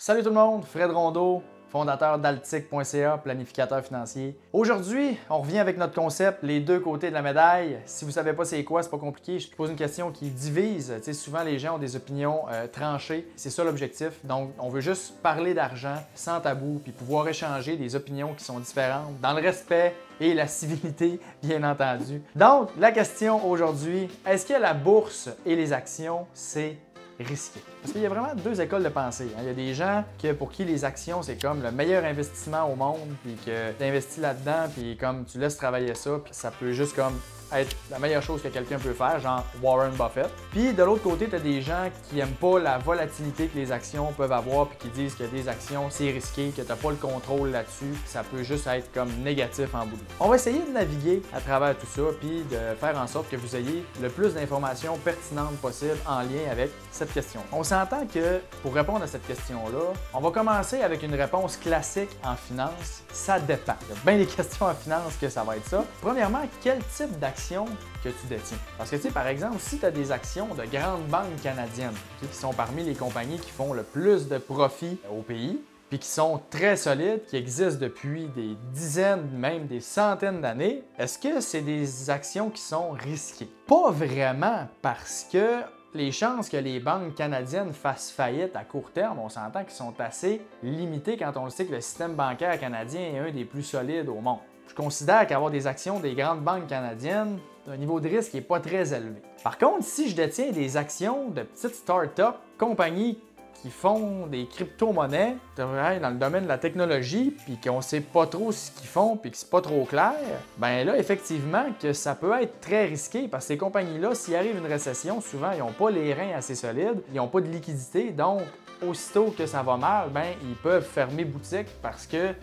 Salut tout le monde, Fred Rondeau, fondateur d'Altic.ca, planificateur financier. Aujourd'hui, on revient avec notre concept, les deux côtés de la médaille. Si vous ne savez pas c'est quoi, c'est pas compliqué. Je te pose une question qui divise. Tu sais, souvent, les gens ont des opinions tranchées. C'est ça l'objectif. Donc, on veut juste parler d'argent sans tabou, puis pouvoir échanger des opinions qui sont différentes, dans le respect et la civilité, bien entendu. Donc, la question aujourd'hui, est-ce que la bourse et les actions, c'est risqué? Parce qu'il y a vraiment deux écoles de pensée. Il y a des gens pour qui les actions, c'est comme le meilleur investissement au monde, puis que tu investis là-dedans, puis comme tu laisses travailler ça, puis ça peut juste comme être la meilleure chose que quelqu'un peut faire, genre Warren Buffett. Puis de l'autre côté, tu as des gens qui n'aiment pas la volatilité que les actions peuvent avoir, puis qui disent que des actions, c'est risqué, que tu n'as pas le contrôle là-dessus, puis ça peut juste être comme négatif en bout de ligne. On va essayer de naviguer à travers tout ça, puis de faire en sorte que vous ayez le plus d'informations pertinentes possible en lien avec cette question. On s'entend que pour répondre à cette question-là, on va commencer avec une réponse classique en finance. Ça dépend. Il y a bien des questions en finance que ça va être ça. Premièrement, quel type d'action que tu détiens? Parce que, tu sais, par exemple, si tu as des actions de grandes banques canadiennes, qui sont parmi les compagnies qui font le plus de profits au pays, puis qui sont très solides, qui existent depuis des dizaines, même des centaines d'années, est-ce que c'est des actions qui sont risquées? Pas vraiment, parce que les chances que les banques canadiennes fassent faillite à court terme, on s'entend qu'ils sont assez limitées quand on le sait que le système bancaire canadien est un des plus solides au monde. Je considère qu'avoir des actions des grandes banques canadiennes, un niveau de risque qui n'est pas très élevé. Par contre, si je détiens des actions de petites start-up, compagnies qui font des crypto-monnaies dans le domaine de la technologie, puis qu'on ne sait pas trop ce qu'ils font, puis que c'est pas trop clair, ben là, effectivement, que ça peut être très risqué, parce que ces compagnies-là, s'il arrive une récession, souvent, ils n'ont pas les reins assez solides, ils n'ont pas de liquidité, donc, aussitôt que ça va mal, ben ils peuvent fermer boutique parce que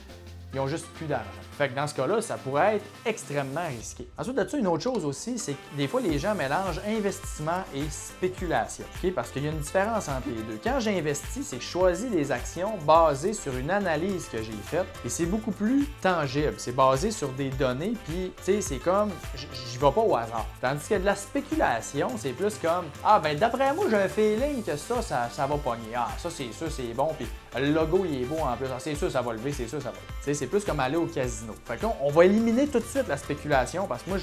ils ont juste plus d'argent. Fait que dans ce cas-là, ça pourrait être extrêmement risqué. Ensuite de ça, une autre chose aussi, c'est que des fois, les gens mélangent investissement et spéculation. Okay? Parce qu'il y a une différence entre les deux. Quand j'investis, c'est que je choisis des actions basées sur une analyse que j'ai faite et c'est beaucoup plus tangible. C'est basé sur des données, puis tu sais, c'est comme, j'y vais pas au hasard. Tandis que de la spéculation, c'est plus comme, ah ben d'après moi, j'ai un feeling que ça va pogner. Ah, ça c'est sûr, c'est bon, puis le logo, il est beau en plus. Ah, c'est sûr, ça va lever, c'est sûr, ça va lever. C'est plus comme aller au casino. Fait qu'on va éliminer tout de suite la spéculation parce que moi,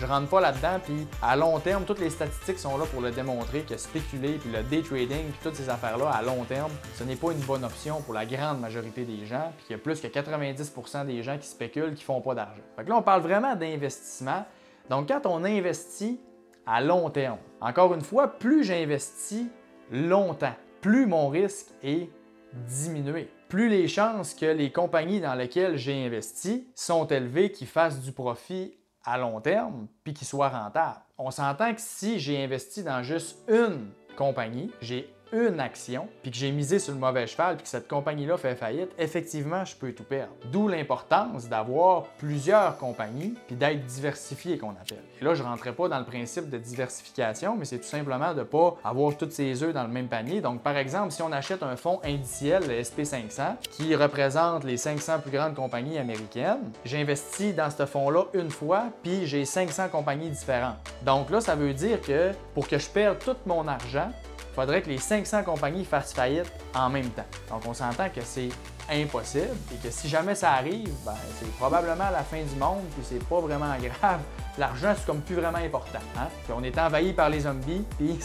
je rentre pas là-dedans. Puis à long terme, toutes les statistiques sont là pour le démontrer que spéculer, puis le day trading, puis toutes ces affaires-là, à long terme, ce n'est pas une bonne option pour la grande majorité des gens. Puis il y a plus que 90% des gens qui spéculent qui font pas d'argent. Fait que là, on parle vraiment d'investissement. Donc quand on investit à long terme, encore une fois, plus j'investis longtemps, plus mon risque est diminué. Plus les chances que les compagnies dans lesquelles j'ai investi sont élevées, qu'ils fassent du profit à long terme puis qu'ils soient rentables. On s'entend que si j'ai investi dans juste une compagnie, j'ai une action, puis que j'ai misé sur le mauvais cheval, puis que cette compagnie-là fait faillite, effectivement, je peux tout perdre. D'où l'importance d'avoir plusieurs compagnies, puis d'être diversifié, qu'on appelle. Et là, je ne rentrais pas dans le principe de diversification, mais c'est tout simplement de ne pas avoir tous ses œufs dans le même panier. Donc, par exemple, si on achète un fonds indiciel, le SP500, qui représente les 500 plus grandes compagnies américaines, j'investis dans ce fonds-là une fois, puis j'ai 500 compagnies différentes. Donc là, ça veut dire que pour que je perde tout mon argent, il faudrait que les 500 compagnies fassent faillite en même temps. Donc, on s'entend que c'est impossible et que si jamais ça arrive, ben, c'est probablement la fin du monde puis c'est pas vraiment grave. L'argent, c'est comme plus vraiment important. Hein? Puis on est envahi par les zombies puis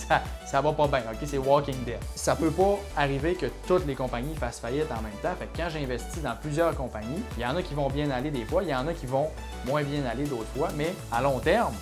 ça va pas bien. OK? C'est Walking Dead. Ça peut pas arriver que toutes les compagnies fassent faillite en même temps. Fait que quand j'investis dans plusieurs compagnies, il y en a qui vont bien aller des fois, il y en a qui vont moins bien aller d'autres fois, mais à long terme,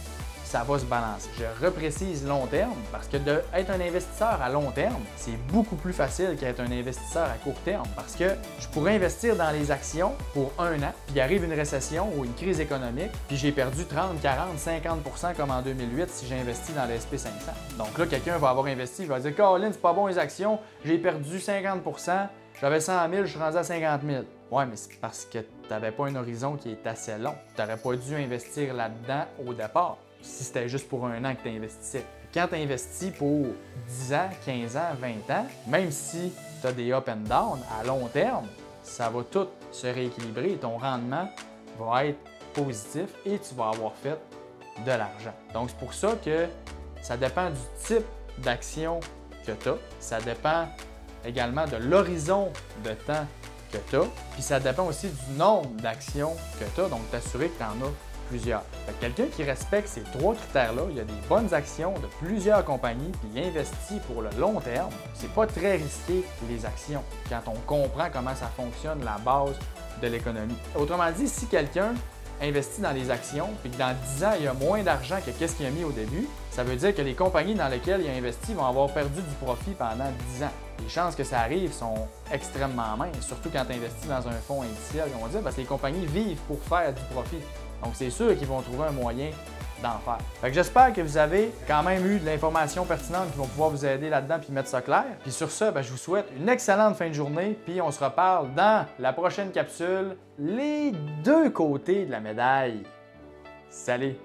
ça va se balancer. Je reprécise long terme parce que d'être un investisseur à long terme, c'est beaucoup plus facile qu'être un investisseur à court terme parce que je pourrais investir dans les actions pour un an, puis arrive une récession ou une crise économique, puis j'ai perdu 30, 40, 50% comme en 2008 si j'ai investi dans le SP500. Donc là, quelqu'un va avoir investi, il va dire « Colin, c'est pas bon les actions, j'ai perdu 50%, j'avais 100 000, je suis rendu à 50 000. » Ouais, mais c'est parce que tu n'avais pas un horizon qui est assez long. Tu n'aurais pas dû investir là-dedans au départ si c'était juste pour un an que tu investissais. Quand tu investis pour 10 ans, 15 ans, 20 ans, même si tu as des up and down, à long terme, ça va tout se rééquilibrer et ton rendement va être positif et tu vas avoir fait de l'argent. Donc, c'est pour ça que ça dépend du type d'action que tu as, ça dépend également de l'horizon de temps que tu as, puis ça dépend aussi du nombre d'actions que tu as, donc t'assurer que tu en as plusieurs. Quelqu'un qui respecte ces trois critères-là, il a des bonnes actions de plusieurs compagnies, puis il investit pour le long terme, c'est pas très risqué les actions quand on comprend comment ça fonctionne, la base de l'économie. Autrement dit, si quelqu'un investit dans les actions, puis que dans 10 ans, il a moins d'argent que qu'est-ce qu'il a mis au début, ça veut dire que les compagnies dans lesquelles il a investi vont avoir perdu du profit pendant 10 ans. Les chances que ça arrive sont extrêmement minces, surtout quand tu investis dans un fonds indiciel, on va dire, parce que les compagnies vivent pour faire du profit. Donc, c'est sûr qu'ils vont trouver un moyen d'en faire. Fait que j'espère que vous avez quand même eu de l'information pertinente qui vont pouvoir vous aider là-dedans puis mettre ça clair. Puis sur ce, je vous souhaite une excellente fin de journée, puis on se reparle dans la prochaine capsule, les deux côtés de la médaille. Salut!